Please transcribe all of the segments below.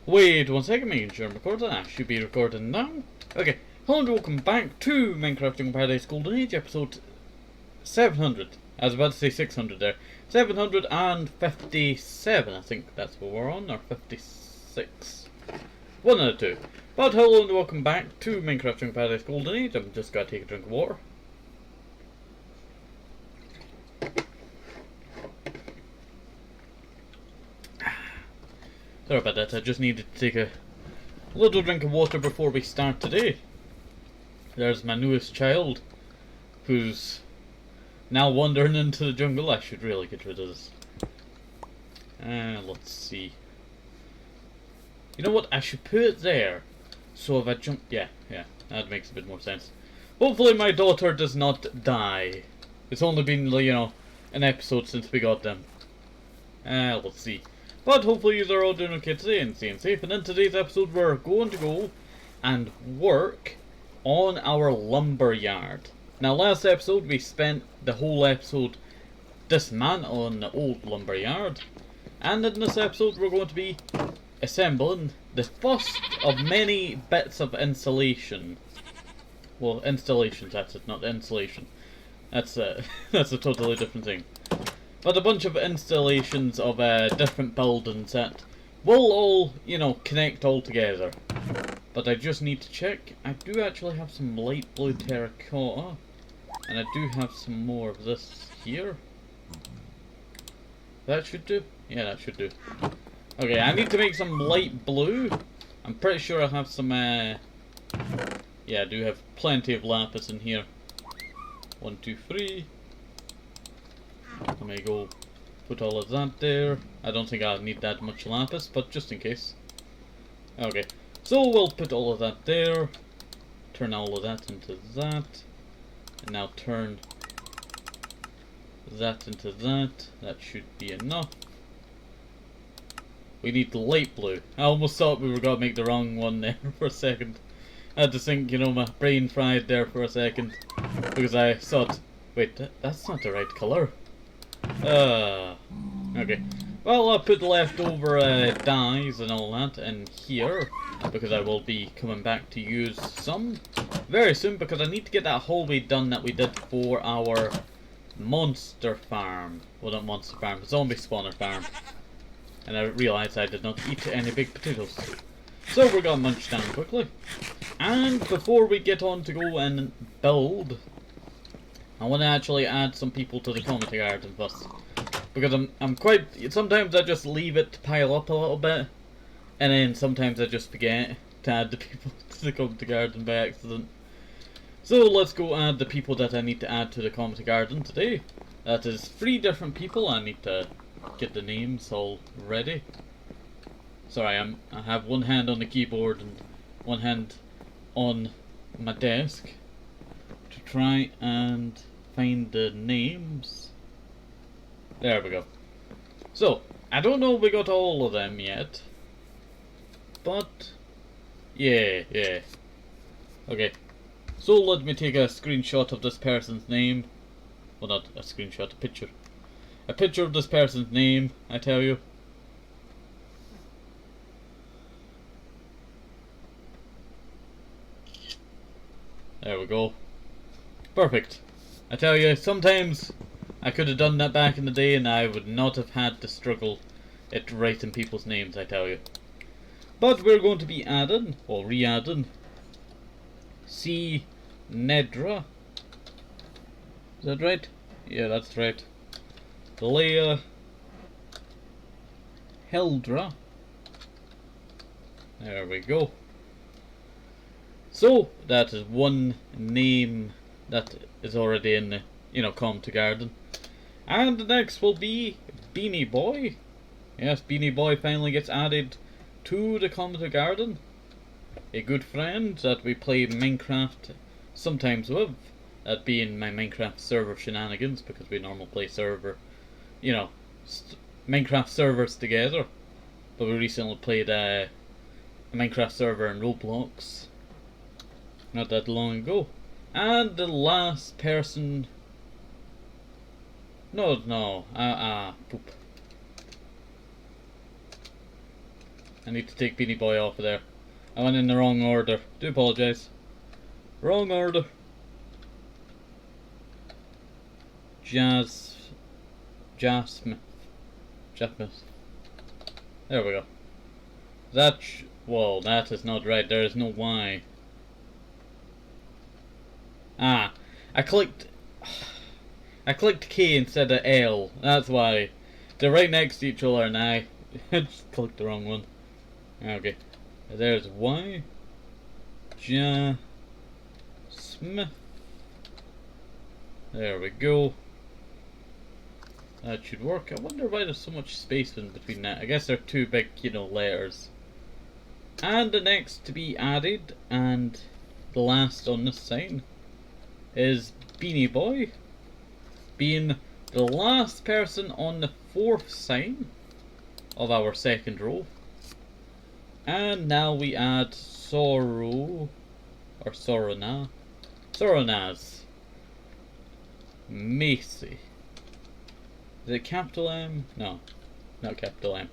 Wait 1 second, making sure I'm recording. I should be recording now. Okay, hello and welcome back to Minecraft Jungle Paradise Golden Age, episode 700. I was about to say 600 there. 757, I think that's what we're on, or 56. One of the two. But hello and welcome back to Minecraft Jungle Paradise Golden Age. I'm just gonna take a drink of water. Sorry about that, I just needed to take a little drink of water before we start today. There's my newest child, who's now wandering into the jungle. I should really get rid of this. Let's see. You know what, I should put it there, so if I jump, yeah, that makes a bit more sense. Hopefully my daughter does not die. It's only been, you know, an episode since we got them. Let's see. But hopefully you're all doing okay today and staying safe. And in today's episode we're going to go and work on our lumberyard. Now last episode we spent the whole episode dismantling the old lumberyard. And in this episode we're going to be assembling the first of many bits of insulation. Well, installations, that's it, not insulation. That's a totally different thing. But a bunch of installations of different buildings that will all, you know, connect all together. But I just need to check. I do actually have some light blue terracotta. And I do have some more of this here. That should do? Yeah, that should do. Okay, I need to make some light blue. I'm pretty sure I have some, yeah, I do have plenty of lapis in here. 1, 2, 3. Let me go put all of that there. I don't think I'll need that much lapis, but just in case. Okay, so we'll put all of that there. Turn all of that into that. And now turn that into that. That should be enough. We need the light blue. I almost thought we were going to make the wrong one there for a second. I had to think, you know, my brain fried there for a second. Because I thought, wait, that's not the right colour. Okay. Well, I'll put leftover dyes and all that in here, because I will be coming back to use some very soon, because I need to get that hallway done that we did for our monster farm. Well, not monster farm, zombie spawner farm. And I realised I did not eat any big potatoes. So we're gonna munch down quickly. And before we get on to go and build, I want to actually add some people to the community garden first. Because I'm quite... Sometimes I just leave it to pile up a little bit. And then sometimes I just forget to add the people to the community garden by accident. So let's go add the people that I need to add to the community garden today. That is 3 different people. I need to get the names all ready. Sorry, I have one hand on the keyboard and one hand on my desk to try and find the names. There we go. So, I don't know if we got all of them yet. But, yeah. Okay. So let me take a screenshot of this person's name. Well, not a screenshot, a picture. A picture of this person's name, I tell you. There we go. Perfect. I tell you, sometimes I could have done that back in the day and I would not have had to struggle at writing people's names, I tell you. But we're going to be adding, or re-adding, C. Nedra. Is that right? Yeah, that's right. Leia Heldra. There we go. So, that is one name that is already in the, you know, community garden. And the next will be Beanie Boy. Yes, Beanie Boy finally gets added to the community garden. A good friend that we play Minecraft sometimes with. That being my Minecraft server shenanigans, because we normally play server, you know, Minecraft servers together. But we recently played a Minecraft server in Roblox not that long ago. And the last person... No, poop. I need to take Beanie Boy off of there. I went in the wrong order. Do apologise. Wrong order. Jasmine. There we go. Whoa, that is not right. There is no Y. Ah, I clicked K instead of L. That's why. They're right next to each other and I just clicked the wrong one. Okay. There's Y. Smith. There we go. That should work. I wonder why there's so much space in between that. I guess they're two big, letters. And the next to be added, and the last on this sign, is Beanie Boy, being the last person on the fourth sign of our second row. And now we add Sorrow, or Sorrownaz, Macy. Is it capital M? No, not capital M.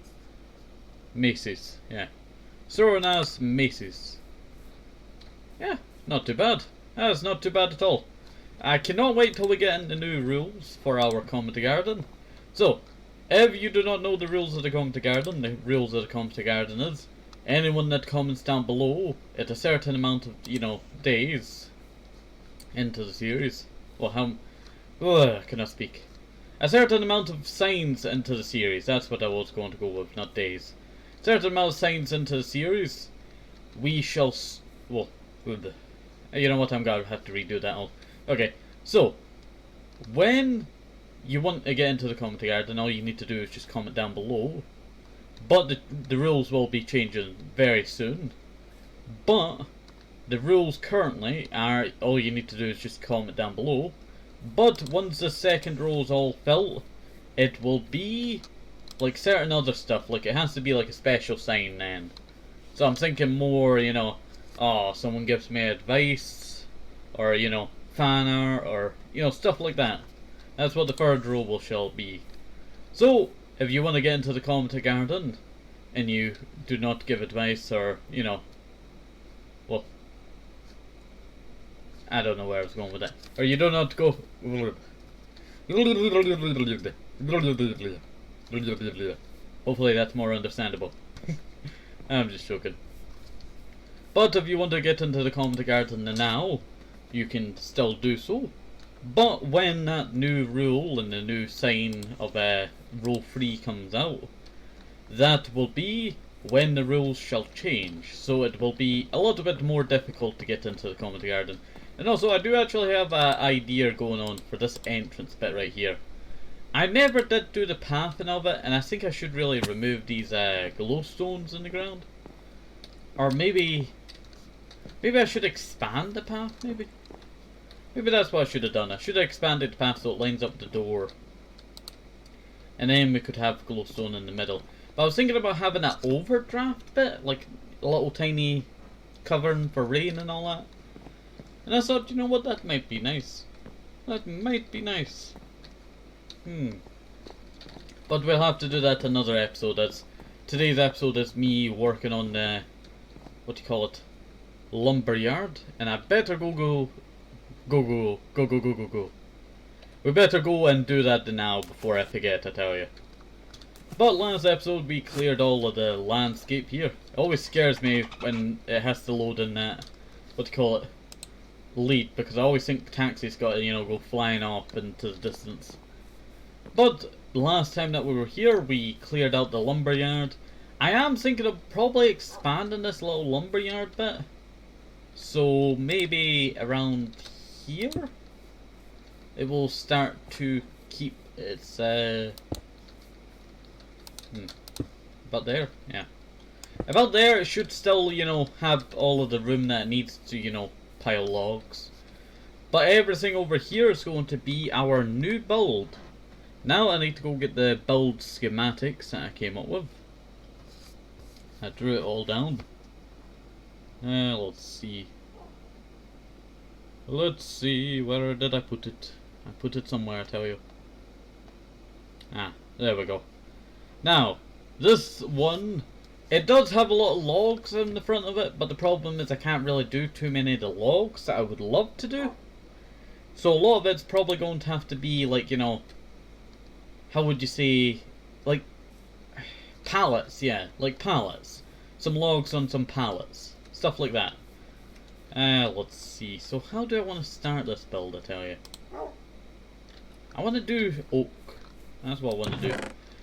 Macy's, yeah. Sorrownaz Macy's. Yeah, not too bad. That's not too bad at all. I cannot wait till we get into new rules for our community garden. So, if you do not know the rules of the community garden, the rules of the community garden is anyone that comments down below at a certain amount of, days into the series. Well, I cannot speak. A certain amount of signs into the series. That's what I was going to go with, not days. Certain amount of signs into the series. We shall. You know what? I'm gonna have to redo that all. Okay, so when you want to get into the community garden, all you need to do is just comment down below. But the rules will be changing very soon. But the rules currently are all you need to do is just comment down below. But once the second row is all filled, it will be like certain other stuff. Like it has to be like a special sign then. So I'm thinking more, oh, someone gives me advice, or fan art, or stuff like that. That's what the third row shall be. So if you want to get into the community garden and you do not give advice, or well, I don't know where I was going with that. Or you do not go. Hopefully that's more understandable. I'm just joking. But if you want to get into the community garden now, you can still do so. But when that new rule and the new sign of row 3 comes out, that will be when the rules shall change. So it will be a little bit more difficult to get into the community garden. And also, I do actually have an idea going on for this entrance bit right here. I never did do the pathing of it, and I think I should really remove these glowstones in the ground. Or maybe I should expand the path, maybe? Maybe that's what I should have done. I should have expanded the path so it lines up the door. And then we could have glowstone in the middle. But I was thinking about having that overdraft bit, like a little tiny covering for rain and all that. And I thought, you know what, that might be nice. That might be nice. But we'll have to do that another episode. Today's episode is me working on the, Lumberyard. And I better go. We better go and do that now before I forget, I tell you. But last episode we cleared all of the landscape here. It always scares me when it has to load in that, lead, because I always think taxis got to, go flying off into the distance. But last time that we were here, we cleared out the lumberyard. I am thinking of probably expanding this little lumberyard bit. So maybe around here, it will start to keep its, about there, yeah. About there, it should still, have all of the room that it needs to, pile logs. But everything over here is going to be our new build. Now I need to go get the build schematics that I came up with. I drew it all down. Let's see. Where did I put it? I put it somewhere, I tell you. There we go. Now, this one It does have a lot of logs in the front of it, but the problem is I can't really do too many of the logs that I would love to do. So a lot of it's probably going to have to be like, you know, how would you say, like pallets, yeah, like pallets. Some logs on some pallets. Stuff like that. Let's see. So how do I want to start this build, I tell you? I want to do oak. That's what I want to do.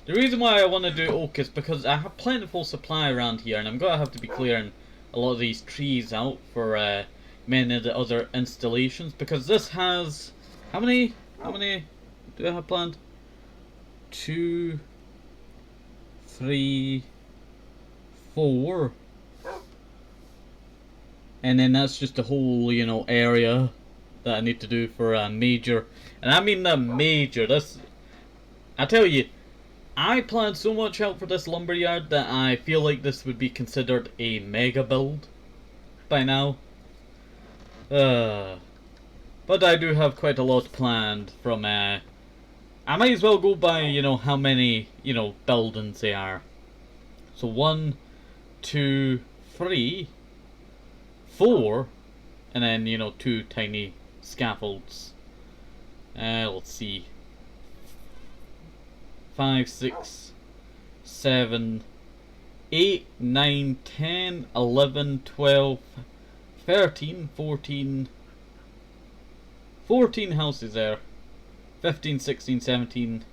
The reason why I want to do oak is because I have plentiful supply around here, and I'm going to have to be clearing a lot of these trees out for many of the other installations, because this has... How many do I have planned? 2, 3, 4, and then that's just the whole, you know, area that I need to do for a major, and I mean the major. This, I tell you, I planned so much out for this lumberyard that I feel like this would be considered a mega build by now. But I do have quite a lot planned from I might as well go by, you know, how many, you know, buildings they are. So 1, 2, 3, 4, and then, you know, 2 tiny scaffolds. Let's see. 5, 6, 7, 8, 9, 10, 11, 12, 13, 14, 14 houses there. 15, 16, 17,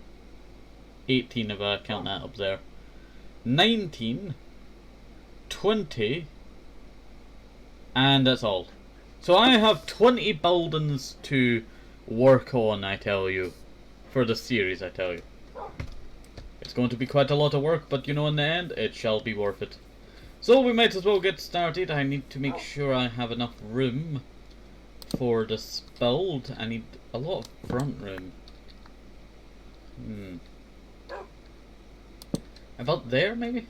18 if I count that up there. 19, 20, and that's all. So I have 20 buildings to work on, I tell you, for the series, I tell you. It's going to be quite a lot of work, but you know, in the end, it shall be worth it. So we might as well get started. I need to make sure I have enough room for this build. I need a lot of front room. About there, maybe?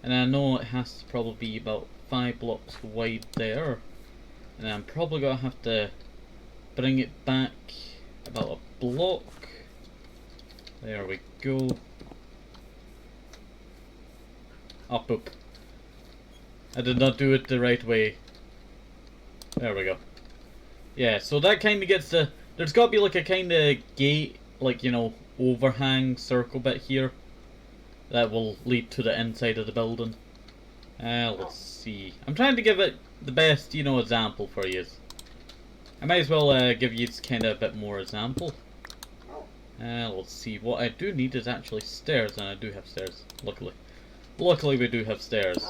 And I know it has to probably be about 5 blocks wide there. And I'm probably going to have to bring it back about a block. There we go. Oh, poop. I did not do it the right way. There we go. Yeah, so that kind of gets the... There's got to be like a kind of gate, like, you know, overhang circle bit here. That will lead to the inside of the building. Let's see. I'm trying to give it the best, you know, example for you. I might as well give you kind of a bit more example. Let's see. What I do need is actually stairs, and I do have stairs, luckily. Luckily we do have stairs.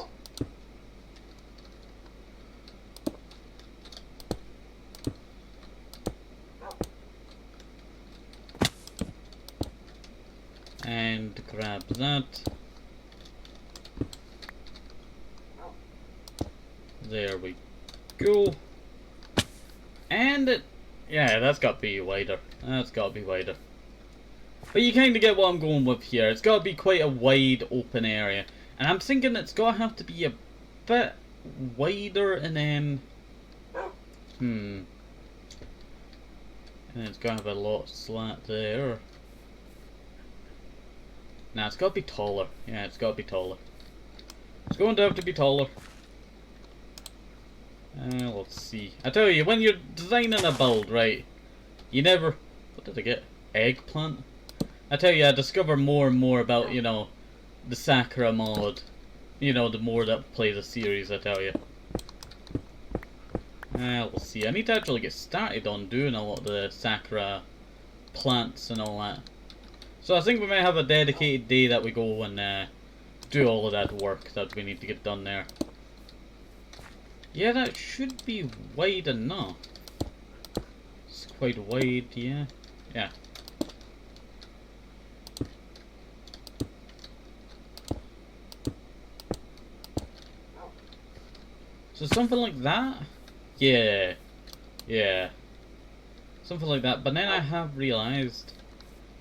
And grab that. There we go. And it, yeah, that's got to be wider. That's got to be wider. But you kind of get what I'm going with here. It's got to be quite a wide open area. And I'm thinking it's got to have to be a bit wider, and then... And it's got to have a lot of slat there. Nah, it's got to be taller. Yeah, it's got to be taller. It's going to have to be taller. Let's see. I tell you, when you're designing a build, right, you never... What did I get? Eggplant? I tell you, I discover more and more about, you know, the Sakura mod. You know, the more that I play the series, I tell you. Let's see. I need to actually get started on doing a lot of the Sakura plants and all that. So I think we might have a dedicated day that we go and do all of that work that we need to get done there. Yeah, that should be wide enough. It's quite wide, yeah. Yeah. So something like that? Yeah. Yeah. Something like that. But then I have realized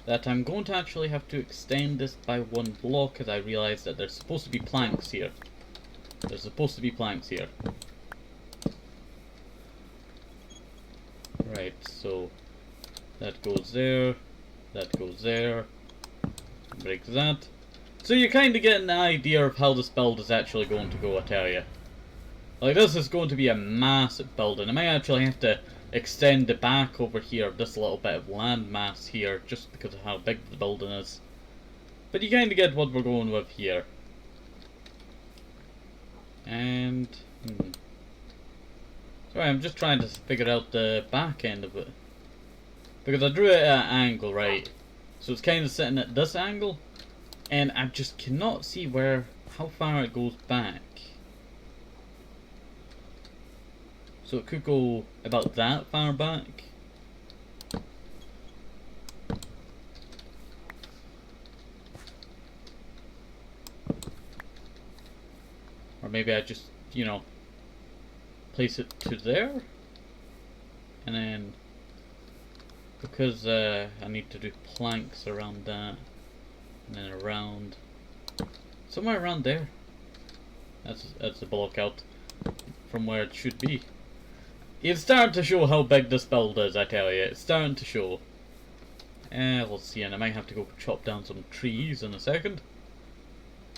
that I'm going to actually have to extend this by 1 block, because I realized that there's supposed to be planks here. There's supposed to be planks here. Right, so that goes there, that goes there, break that. So you kind of get an idea of how this build is actually going to go, I tell you. Like, this is going to be a massive build, and I might actually have to extend the back over here, this little bit of land mass here, just because of how big the building is. But you kind of get what we're going with here. And... Sorry, I'm just trying to figure out the back end of it. Because I drew it at an angle, right? So it's kind of sitting at this angle. And I just cannot see how far it goes back. So it could go about that far back. Or maybe I just, you know, place it to there. And then, because I need to do planks around that. And then around, somewhere around there. That's the block out from where it should be. It's starting to show how big this build is, I tell you. It's starting to show. Let's see, and I might have to go chop down some trees in a second.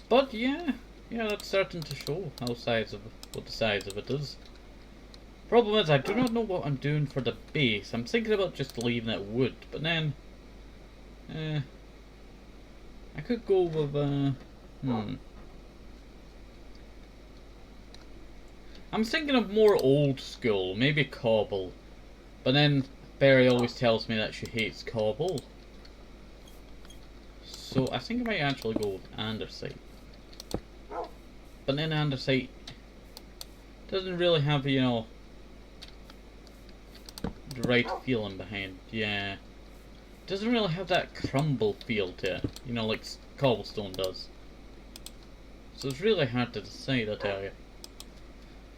But yeah, that's starting to show what the size of it is. Problem is, I do not know what I'm doing for the base. I'm thinking about just leaving it wood, but then, I could go with I'm thinking of more old school, maybe cobble. But then Barry always tells me that she hates cobble. So I think I might actually go with andesite. But then andesite doesn't really have, you know, the right feeling behind. Yeah. Doesn't really have that crumble feel to it, you know, like cobblestone does. So it's really hard to decide, I tell you.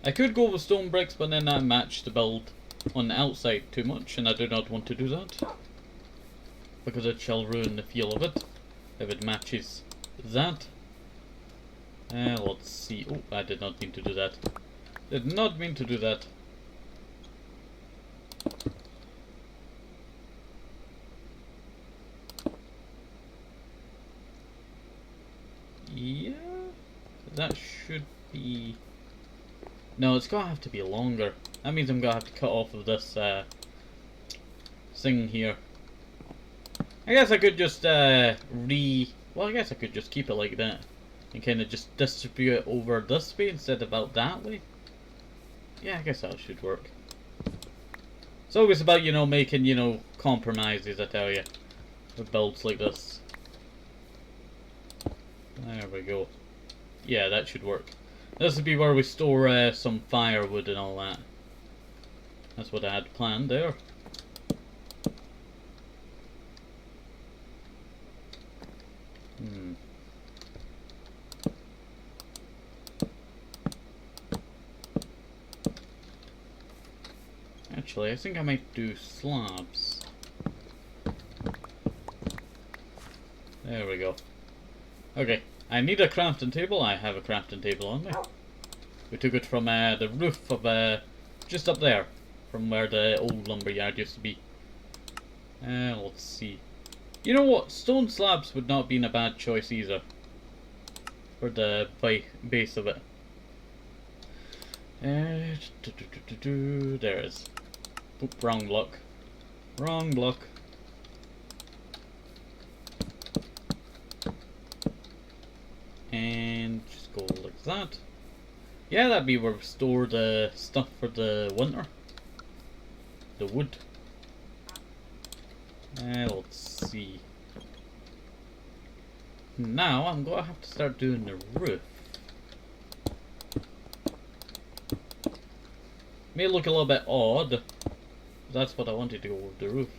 I could go with stone bricks, but then that match the build on the outside too much, and I do not want to do that. Because it shall ruin the feel of it, if it matches that. Let's see. Oh, I did not mean to do that. Did not mean to do that. Yeah, that should be... No, it's gonna have to be longer. That means I'm gonna have to cut off of this thing here. I guess I could just well, I guess I could just keep it like that and kind of just distribute it over this way instead of out that way. Yeah, I guess that should work. It's always about, you know, making, you know, compromises, I tell you, with builds like this. There we go. Yeah, that should work. This would be where we store some firewood and all that. That's what I had planned there. Actually, I think I might do slabs. There we go. Okay, I need a crafting table. I have a crafting table on me. We took it from the roof of just up there, from where the old lumberyard used to be. Let's see. You know what? Stone slabs would not have been a bad choice either. For the base of it. There it is. Oop, wrong block. Wrong block. And just go like that. Yeah, that'd be where we store the stuff for the winter. The wood. Let's see. Now I'm gonna have to start doing the roof. May look a little bit odd, but that's what I wanted to go with the roof.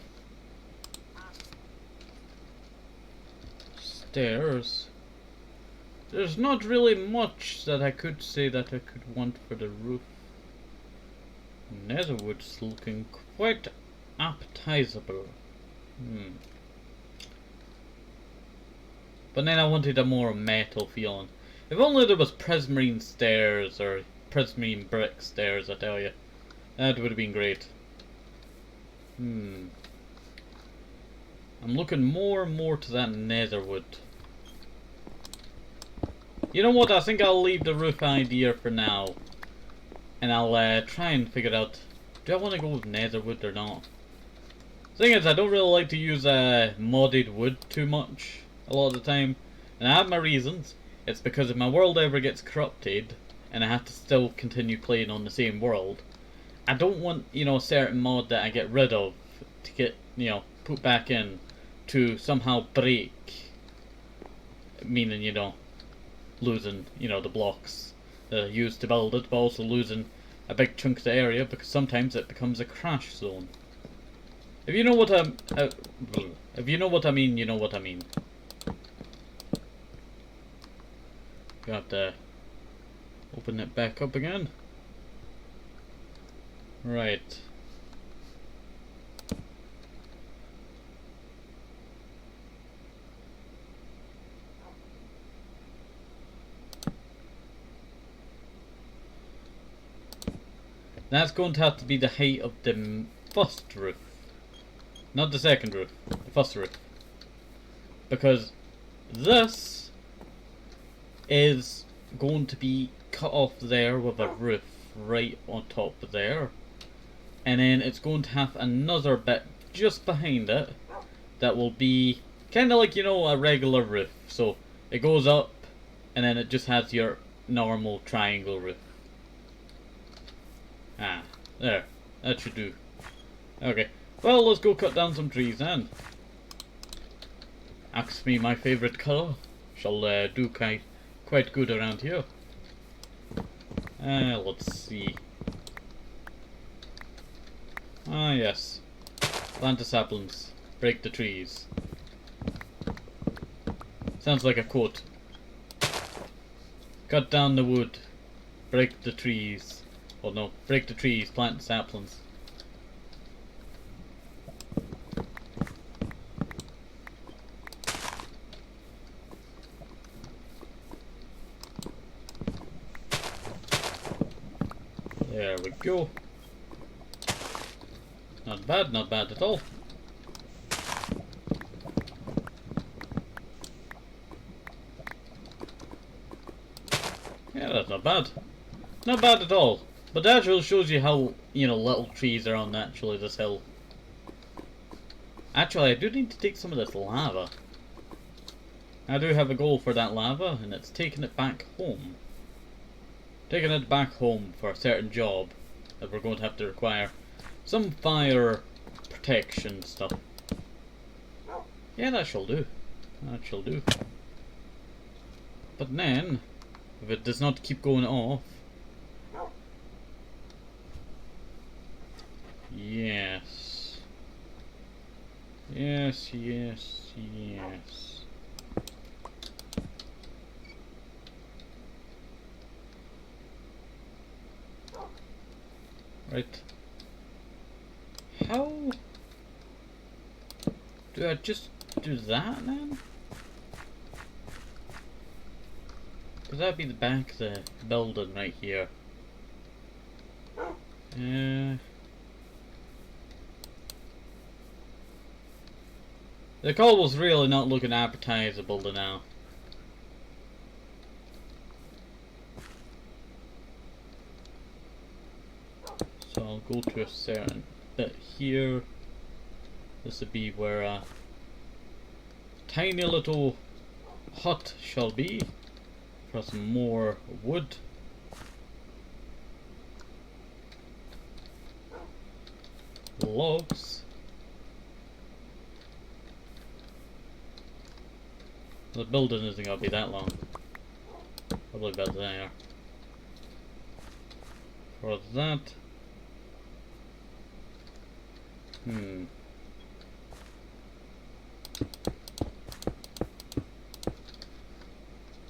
Stairs. There's not really much that I could say that I could want for the roof. Netherwood's looking quite appetizable. But then I wanted a more metal feeling. If only there was prismarine stairs or prismarine brick stairs, I tell you. That would have been great. I'm looking more and more to that netherwood. You know what? I think I'll leave the roof idea for now. And I'll try and figure out, do I want to go with netherwood or not? Thing is, I don't really like to use modded wood too much a lot of the time. And I have my reasons. It's because if my world ever gets corrupted, and I have to still continue playing on the same world, I don't want, you know, a certain mod that I get rid of to get, you know, put back in to somehow break. Meaning, you know, losing, you know, the blocks that I used to build it, but also losing a big chunk of the area because sometimes it becomes a crash zone. If you know what if you know what I mean, you know what I mean. Got to open it back up again. Right. That's going to have to be the height of the first roof. Not the second roof, the first roof. Because this is going to be cut off there with a roof right on top of there. And then it's going to have another bit just behind it that will be kind of like, you know, a regular roof. So it goes up and then it just has your normal triangle roof. Ah, there. That should do. Okay. Well, let's go cut down some trees then. Ask me my favourite colour. Shall do quite good around here. Let's see. Ah, yes. Plant the saplings. Break the trees. Sounds like a quote. Cut down the wood. Break the trees. Oh no, break the trees, plant the saplings. There we go. Not bad at all. Yeah, that's not bad. Not bad at all. But that actually shows you how, you know, little trees are on naturally this hill. Actually, I do need to take some of this lava. I do have a goal for that lava, and it's taking it back home. Taking it back home for a certain job that we're going to have to require some fire protection stuff. Yeah, that shall do. That shall do. But then, if it does not keep going off, yes. Yes, yes, yes. Right. How do I just do that then? Because that'd be the back of the building right here. The cobble's really not looking appetizable to now. So I'll go to a certain bit here. This would be where a tiny little hut shall be for some more wood. Logs. The building isn't going to be that long. Probably about there. For that.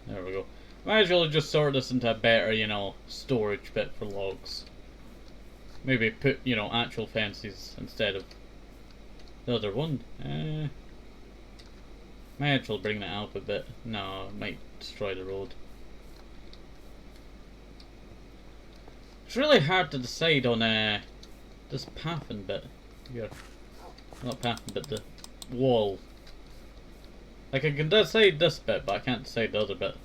There we go. Might as well just sort this into a better, you know, storage bit for logs. Maybe put, you know, actual fences instead of the other one. Might actually bring that up a bit. No, it might destroy the road. It's really hard to decide on this pathing bit here. Not pathing, but the wall. Like I can decide this bit, but I can't decide the other bit.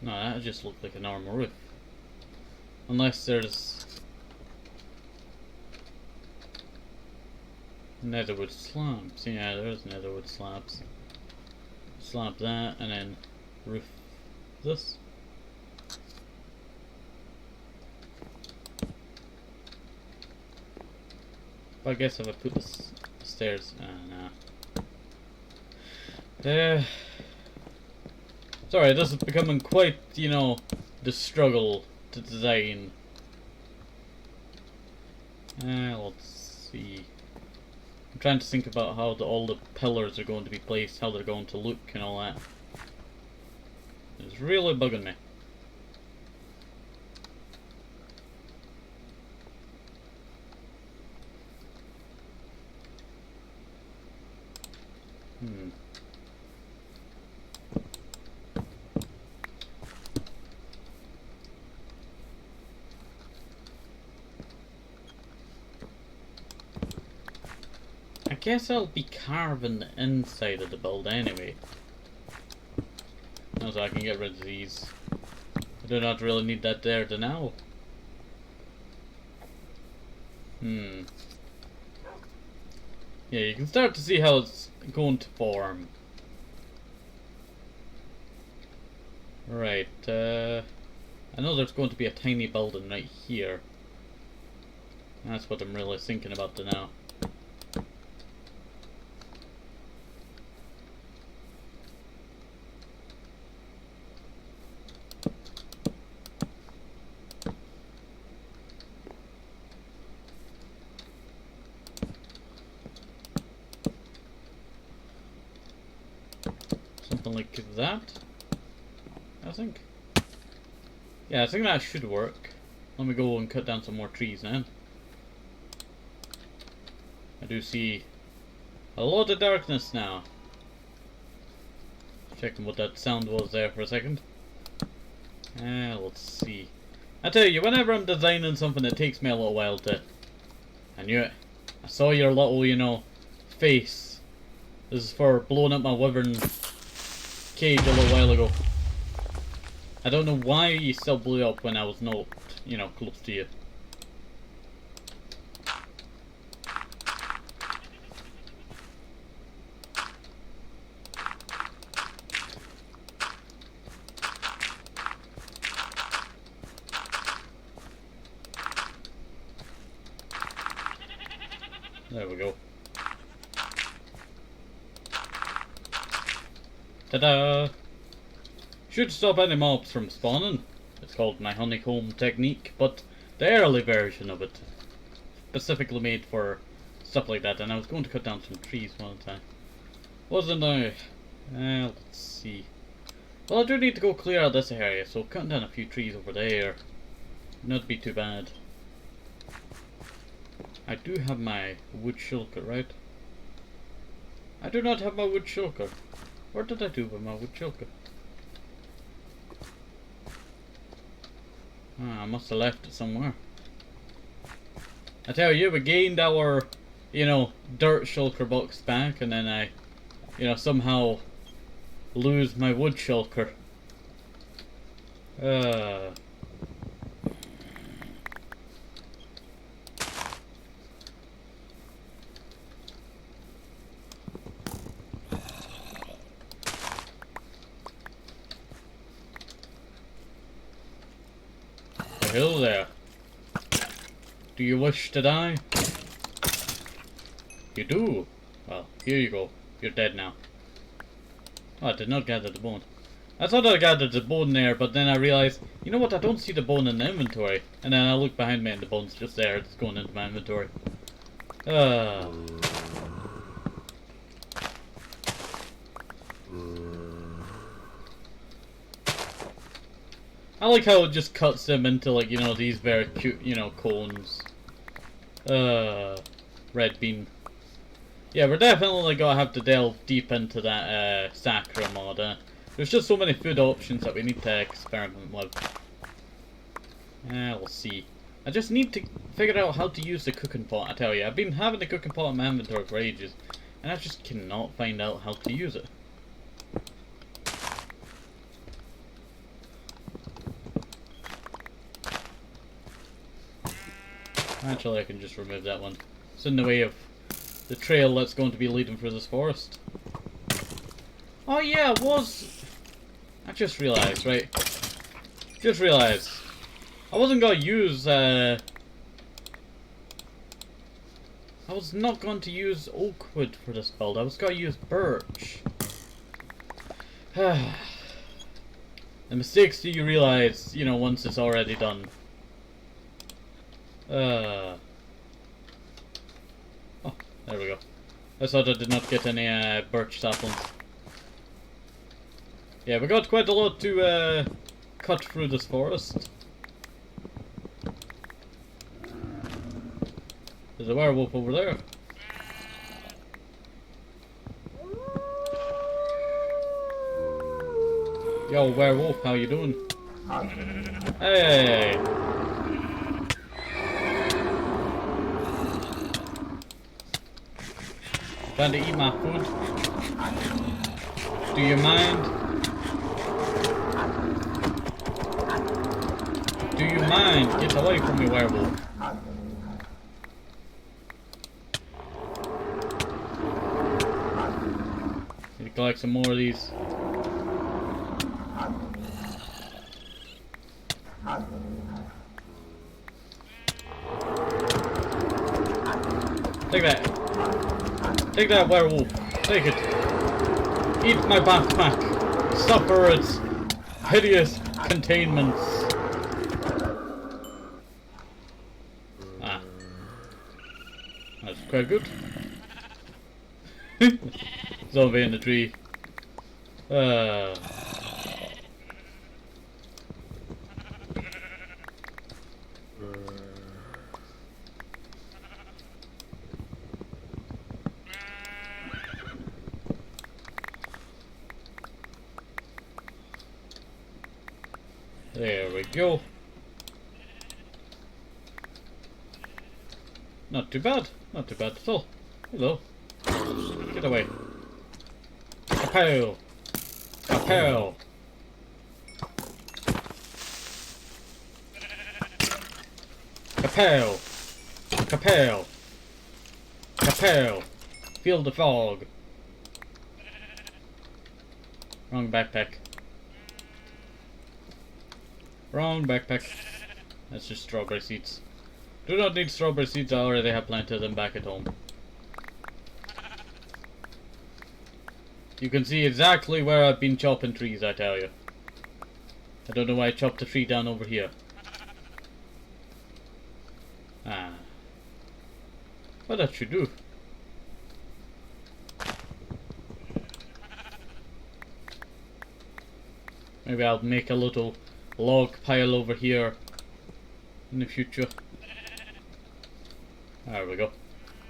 No, that just looked like a normal roof. Unless there's netherwood slabs. Yeah, there's netherwood slabs. Slab that and then roof this. But I guess if I put the stairs, nah. Sorry, this is becoming quite, you know, the struggle to design. Let's see. I'm trying to think about how all the pillars are going to be placed, how they're going to look and all that. It's really bugging me. I guess I'll be carving the inside of the build anyway. So I can get rid of these. I do not really need that there to now. Yeah, you can start to see how it's going to form. Right, I know there's going to be a tiny building right here. That's what I'm really thinking about now. Something like that, I think. Yeah, I think that should work. Let me go and cut down some more trees now. I do see a lot of darkness now. Checking what that sound was there for a second. Let's see. I tell you, whenever I'm designing something, it takes me a little while to... I knew it. I saw your little, you know, face. This is for blowing up my wyvern cage a little while ago. I don't know why you still blew up when I was not, you know, close to you. There we go. Ta-da! Should stop any mobs from spawning. It's called my honeycomb technique, but the early version of it, specifically made for stuff like that. And I was going to cut down some trees one time, wasn't I? Let's see. Well, I do need to go clear out this area, so cutting down a few trees over there, not be too bad. I do have my wood shulker, right? I do not have my wood shulker. What did I do with my wood shulker? I must have left it somewhere. I tell you, we gained our, you know, dirt shulker box back, and then I, you know, somehow lose my wood shulker. Hello there. Do you wish to die? You do? Well, here you go. You're dead now. Oh, I did not gather the bone. I thought I gathered the bone there, but then I realized, you know what, I don't see the bone in the inventory. And then I look behind me and the bone's just there, it's going into my inventory. I like how it just cuts them into, like, you know, these very cute, you know, cones. Red bean. Yeah, we're definitely gonna have to delve deep into that, Sacra mod. There's just so many food options that we need to experiment with. We'll see. I just need to figure out how to use the cooking pot, I tell you. I've been having the cooking pot in my inventory for ages, and I just cannot find out how to use it. Actually, I can just remove that one. It's in the way of the trail that's going to be leading through this forest. Oh yeah, it was... I just realised, right? Just realised. I wasn't going to use, I was not going to use oak wood for this build. I was going to use birch. The mistakes do you realise, you know, once it's already done. Oh, there we go. I thought I did not get any birch saplings. Yeah, we got quite a lot to cut through this forest. There's a werewolf over there. Yo, werewolf, how you doing? Hey! Trying to eat my food. Do you mind? Do you mind? Get away from me, werewolf. Need to collect some more of these. Take that. Take that, werewolf. Take it. Eat my backpack. Suffer its hideous containments. Ah. That's quite good. Zombie in the tree. There we go. Not too bad. Not too bad at all. Hello. Get away. Kapow! Kapow! Kapow! Kapow! Kapow! Feel the fog. Wrong backpack. Wrong backpack. That's just strawberry seeds. Do not need strawberry seeds, I already have plenty of them back at home. You can see exactly where I've been chopping trees, I tell you. I don't know why I chopped a tree down over here. Ah. What that should do? Maybe I'll make a little log pile over here in the future. There we go.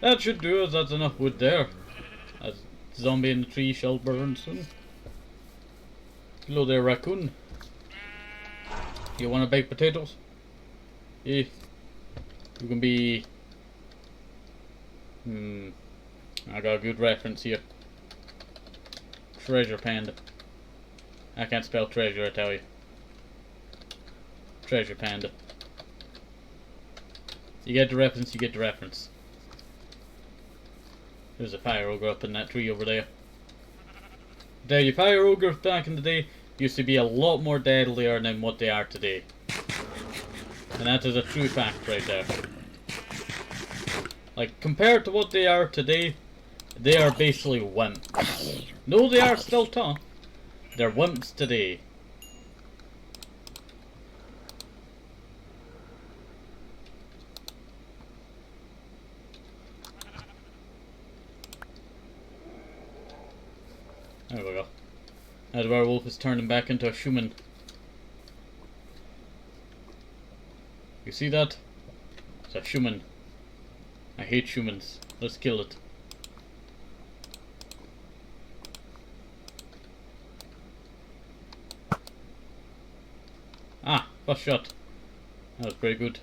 That should do us. That's enough wood there. As zombie in the tree shall burn soon. Hello there, raccoon. You want to bake potatoes? Yeah. You can be... I got a good reference here. Treasure panda. I can't spell treasure, I tell you. Treasure panda. You get the reference, you get the reference. There's a fire ogre up in that tree over there. I tell you, fire ogres back in the day used to be a lot more deadlier than what they are today. And that is a true fact right there. Like, compared to what they are today, they are basically wimps. No, they are still tough. They're wimps today. There we go. Now the werewolf is turning back into a human. You see that? It's a human. I hate humans. Let's kill it. Ah, first shot. That was pretty good.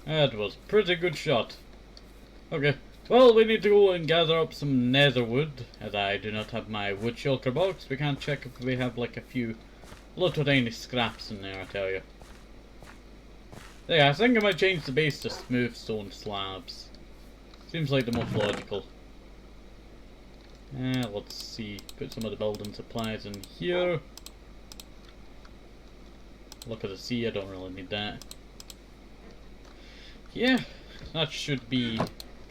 That was pretty good shot. Okay. Well, we need to go and gather up some nether wood, as I do not have my wood shulker box. We can't check if we have like a few little tiny scraps in there, I tell you. Yeah, I think I might change the base to smooth stone slabs. Seems like the most logical. Let's see. Put some of the building supplies in here. Look at the sea, I don't really need that. Yeah, that should be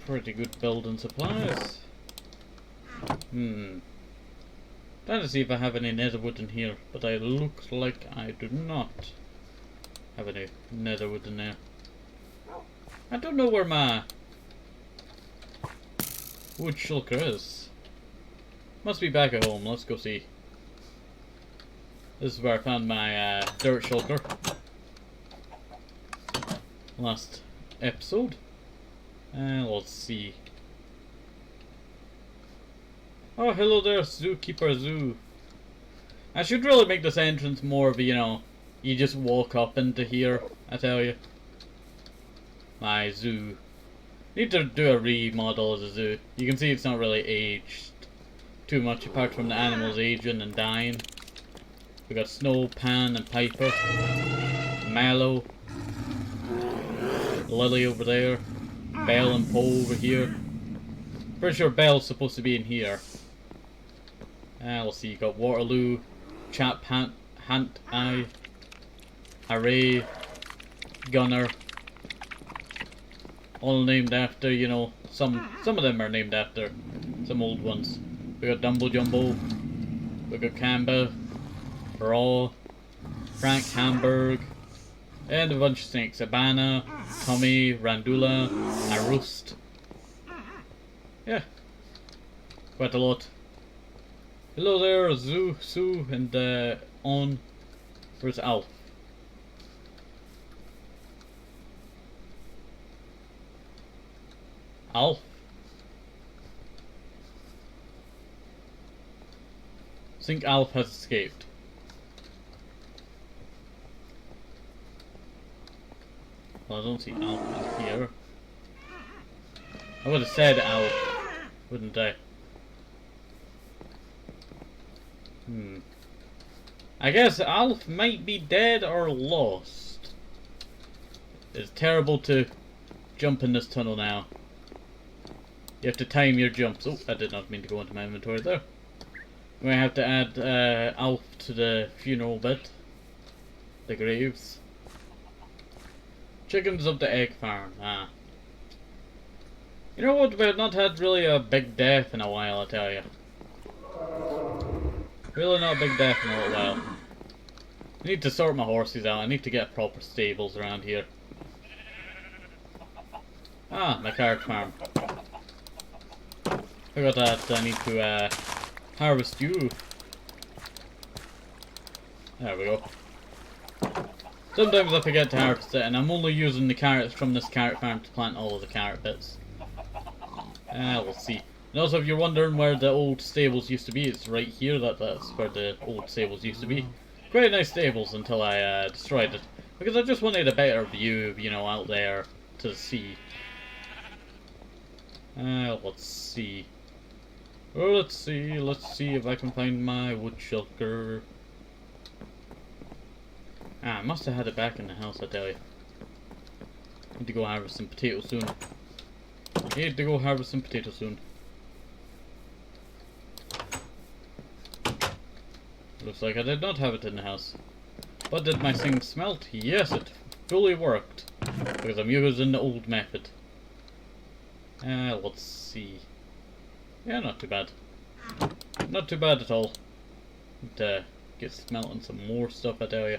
pretty good building supplies. Trying to see if I have any netherwood in here, but I look like I do not have any netherwood in there. I don't know where my wood shulker is. Must be back at home, let's go see. This is where I found my dirt shulker last episode. Let's see. Oh, hello there, Zookeeper Zoo. I should really make this entrance more of, you know, you just walk up into here, I tell you. My zoo. Need to do a remodel of the zoo. You can see it's not really aged too much apart from the animals aging and dying. We got Snow, Pan and Piper. Mallow. Lily over there. Belle and Poe over here. Pretty sure Belle's supposed to be in here. Let's see, you got Waterloo, Chap Hant Eye, Hooray, Gunner. All named after, you know, some of them are named after some old ones. We got Dumbo Jumbo, we got Camba, Raw, Frank Hamburg, and a bunch of snakes. Abana, Tommy, Randula, Arust. Yeah, quite a lot. Hello there, Sue, and On. Where's Alll? Alll? I think Alll has escaped. Well, I don't see Alll in here. I would have said Alll, wouldn't I? I guess Alll might be dead or lost. It's terrible to jump in this tunnel now. You have to time your jumps. Oh, I did not mean to go into my inventory there. We have to add Alll to the funeral bed. The graves. Chickens of the egg farm. Ah. You know what? We have not had really a big death in a while, I tell you. Really not a big death in a little while. I need to sort my horses out. I need to get proper stables around here. Ah, my carrot farm. Forgot that I need to harvest you. There we go. Sometimes I forget to harvest it, and I'm only using the carrots from this carrot farm to plant all of the carrot bits. We'll see. And also, if you're wondering where the old stables used to be, it's right here. That's where the old stables used to be. Quite nice stables until I destroyed it. Because I just wanted a better view, you know, out there to the sea. Let's see. Oh, let's see if I can find my wood shulker. I must have had it back in the house, I tell you. Need to go harvest some potatoes soon. Looks like I did not have it in the house. But did my thing smelt? Yes, it fully worked. Because I'm using the old method. Let's see. Yeah, not too bad. Not too bad at all. Get smelting some more stuff, I tell you.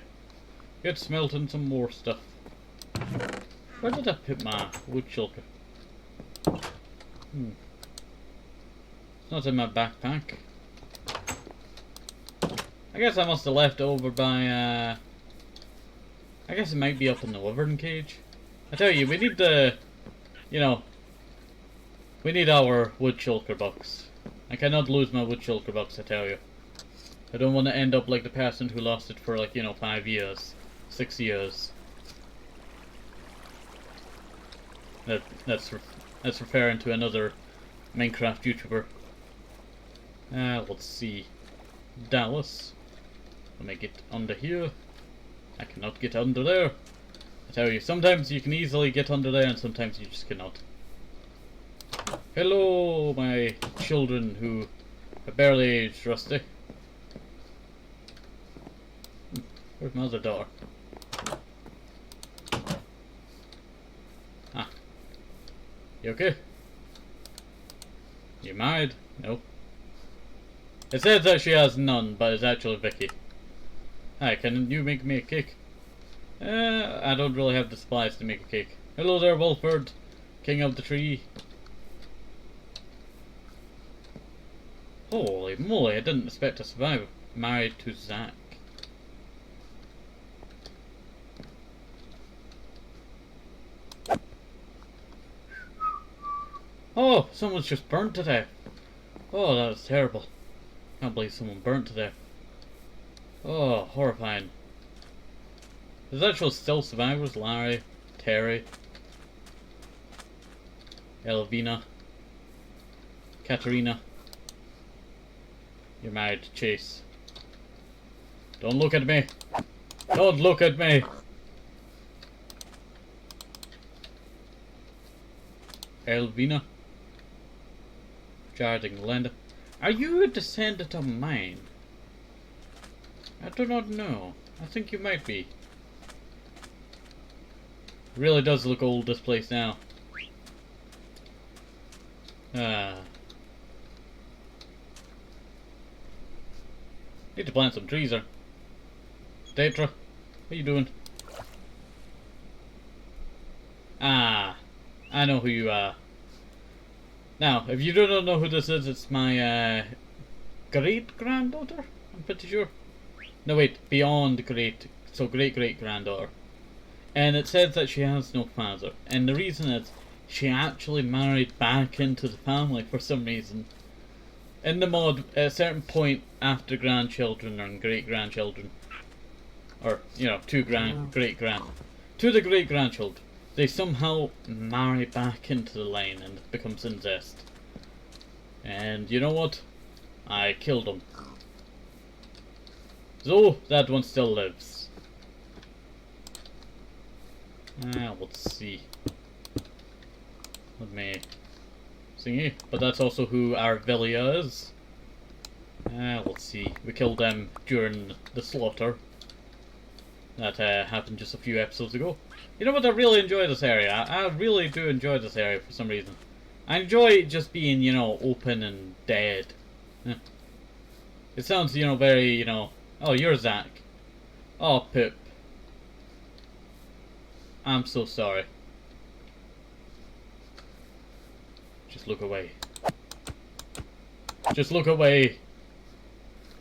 Get smelting some more stuff. Where did I put my wood shulker? It's not in my backpack. I guess I must have left it over by, I guess it might be up in the wyvern cage. I tell you, we need the, you know, we need our wood shulker box. I cannot lose my wood shulker box, I tell you. I don't want to end up like the person who lost it for, like, you know, 5 years. 6 years. That's referring to another Minecraft YouTuber. Let's see. Dallas. Let me get under here. I cannot get under there. I tell you, sometimes you can easily get under there and sometimes you just cannot. Hello, my children who are barely aged, Rusty. Where's my other daughter? Ah. You okay? You married? No. It says that she has none, but it's actually Vicky. Hi, can you make me a cake? I don't really have the supplies to make a cake. Hello there, Wolford, king of the tree. Holy moly, I didn't expect to survive. Married to Zach. Oh, someone's just burnt to death. Oh, that was terrible. Can't believe someone burnt to death. Oh, horrifying. There's actually still survivors. Larry, Terry, Elvina, Katerina. You're married to Chase. Don't look at me. Don't look at me. Elvina. Jarding Linda. Are you a descendant of mine? I do not know. I think you might be. Really does look old, this place now. Need to plant some trees there. Detra, what are you doing? Ah, I know who you are. Now, if you do not know who this is, it's my great-granddaughter, I'm pretty sure. No wait, beyond great, so great-great-granddaughter. And it says that she has no father, and the reason is she actually married back into the family for some reason. In the mod, at a certain point after grandchildren and great-grandchildren, or, you know, to the great-grandchildren, they somehow marry back into the line and it becomes incest. And you know what? I killed him. So, that one still lives. Let's see. Let me thingy. But that's also who Arvelia is. Let's see. We killed them during the slaughter. That happened just a few episodes ago. You know what? I really enjoy this area. I really do enjoy this area for some reason. I enjoy just being, you know, open and dead. It sounds, you know, very, you know... Oh, you're Zach. Oh, Pip. I'm so sorry. Just look away. Just look away.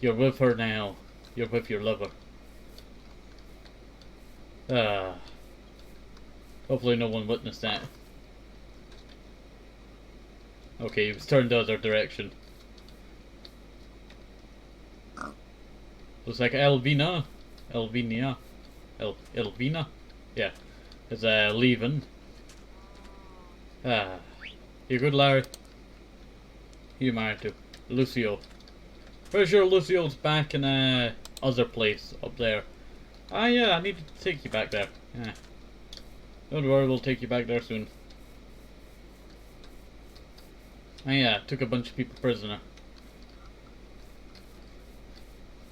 You're with her now. You're with your lover. Hopefully no one witnessed that. Okay, he was turned the other direction. Looks like Elvina. Elvina. Yeah. Is leaving. You good, Larry? Who you married to? Lucio. Pretty sure Lucio's back in other place up there. Ah yeah, I need to take you back there. Yeah. Don't worry, we'll take you back there soon. Ah yeah, took a bunch of people prisoner.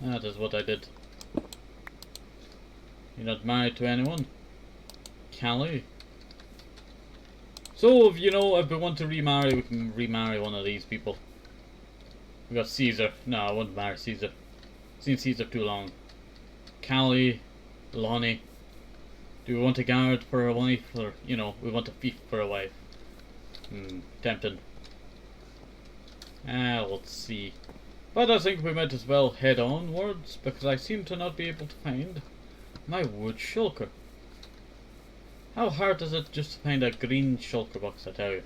That is what I did. You're not married to anyone? Callie? So, if you know, if we want to remarry, we can remarry one of these people. We got Caesar. No, I wouldn't marry Caesar. Seen Caesar too long. Callie, Lonnie. Do we want a guard for a wife, or, you know, we want a thief for a wife? Tempting. Let's see. But I think we might as well head onwards, because I seem to not be able to find my wood shulker. How hard is it just to find a green shulker box, I tell you?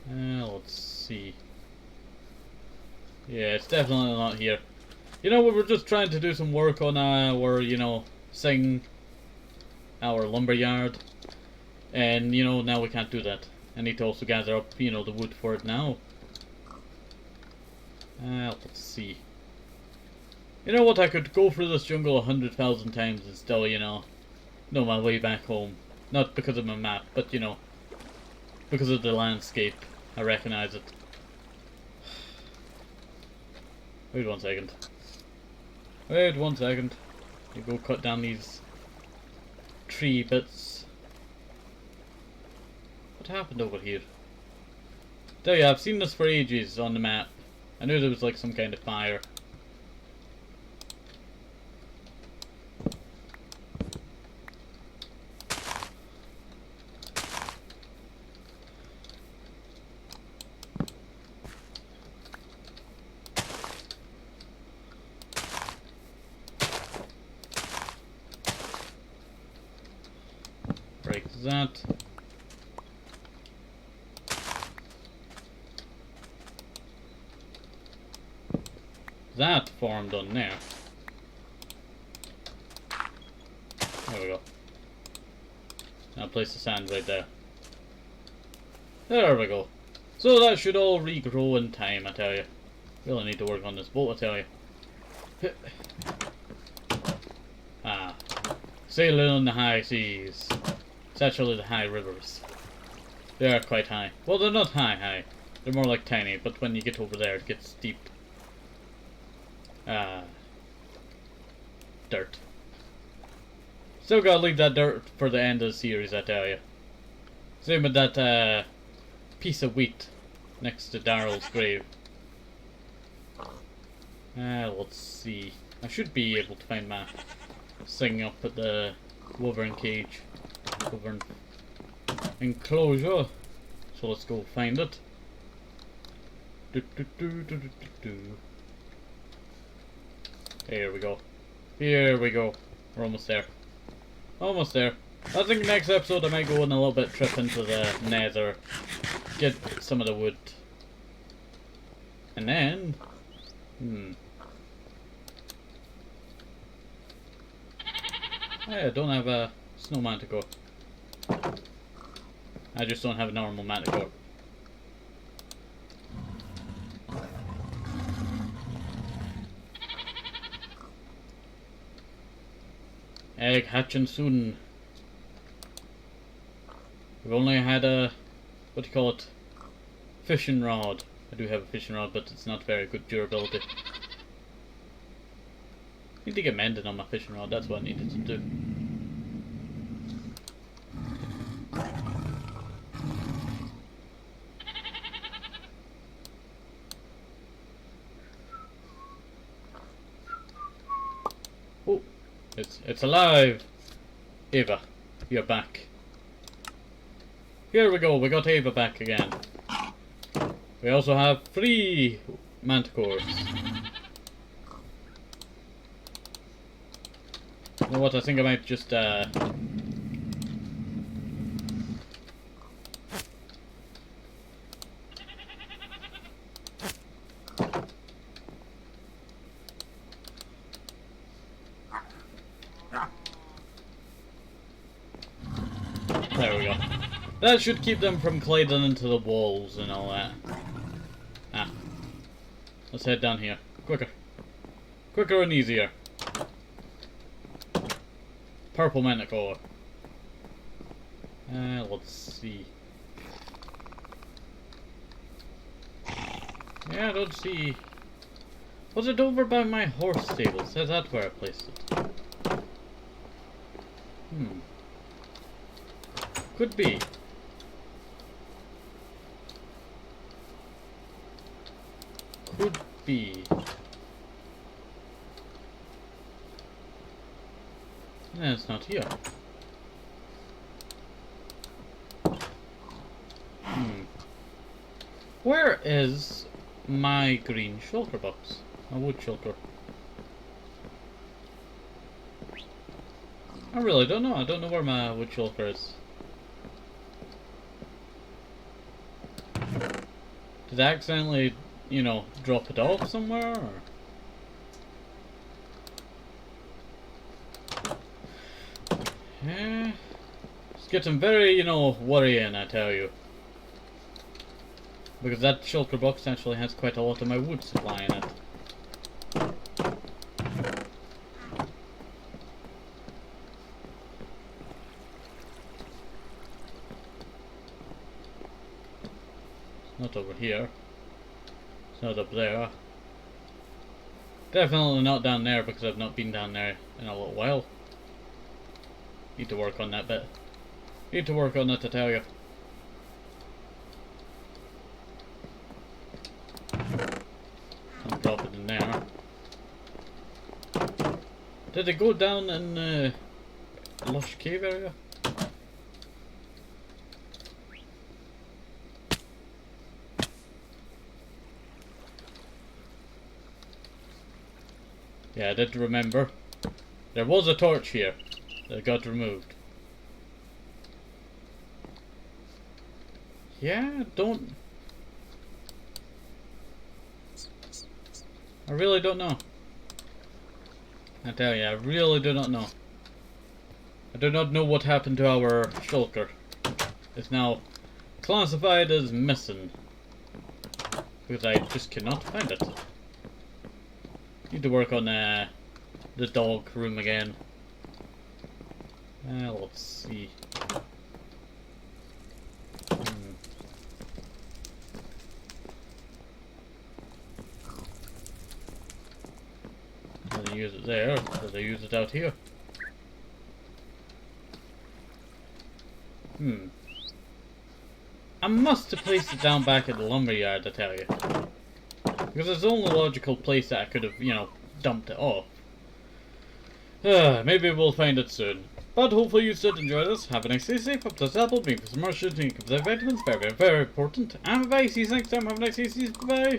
Let's see. Yeah, it's definitely not here. You know, we were just trying to do some work on our, you know, our lumberyard. And, you know, now we can't do that. I need to also gather up, you know, the wood for it now. Let's see. You know what, I could go through this jungle 100,000 times and still, you know my way back home. Not because of my map, but, you know, because of the landscape. I recognize it. Wait 1 second. Wait 1 second. You go cut down these tree bits. What happened over here? Tell you, I've seen this for ages on the map. I knew there was like some kind of fire. Break that. That farm done there. There we go. Now place the sand right there. There we go. So that should all regrow in time, I tell you. Really need to work on this boat, I tell you. Ah. Sailing on the high seas. It's actually the high rivers. They are quite high. Well, they're not high. They're more like tiny, but when you get over there it gets steep. Dirt. Still gotta leave that dirt for the end of the series, I tell you. Same with that piece of wheat next to Daryl's grave. Let's see. I should be able to find my thing up at the wyvern cage. Wyvern enclosure. So let's go find it. Here we go. Here we go. We're almost there. Almost there. I think next episode I might go on a little bit trip into the nether. Get some of the wood. And then... I don't have a snow manticore. I just don't have a normal manticore. Egg hatching soon. We've only had a, what do you call it, fishing rod. I do have a fishing rod, but it's not very good durability. Need to get mended on my fishing rod, that's what I needed to do. Oh, it's alive! Ava, you're back. Here we go, we got Ava back again. We also have 3 manticores. You know what, I think I might just there we go. That should keep them from colliding into the walls and all that. Ah. Let's head down here. Quicker. Quicker and easier. Purple manticore. Let's see. Yeah, I don't see. Was it over by my horse stables? Is that where I placed it? Could be. Could be. No, it's not here. Where is my green shulker box? My wood shulker. I really don't know. I don't know where my wood shulker is. Did I accidentally, you know, drop it off somewhere? Or? Yeah. It's getting very, you know, worrying, I tell you. Because that shulker box actually has quite a lot of my wood supply in it. not over here. It's not up there. Definitely not down there because I've not been down there in a little while. Need to work on that bit. Need to work on it, I tell you. I'll drop it in there. Did it go down in the lush cave area? Yeah, I did remember. There was a torch here that got removed. Yeah, don't... I really don't know. I tell you, I really do not know. I do not know what happened to our shulker. It's now classified as missing. Because I just cannot find it. Need to work on the dog room again. Let's see. Did I use it there? Did I use it out here? I must have placed it down back at the lumberyard, I tell you. Because it's the only logical place that I could have, you know, dumped it off. Maybe we'll find it soon. But hopefully you did enjoy this. Have a nice day, safe up to the apple, being for some more shooting, because the vitamins very, very important. And bye, see you next time. Have a nice day, bye.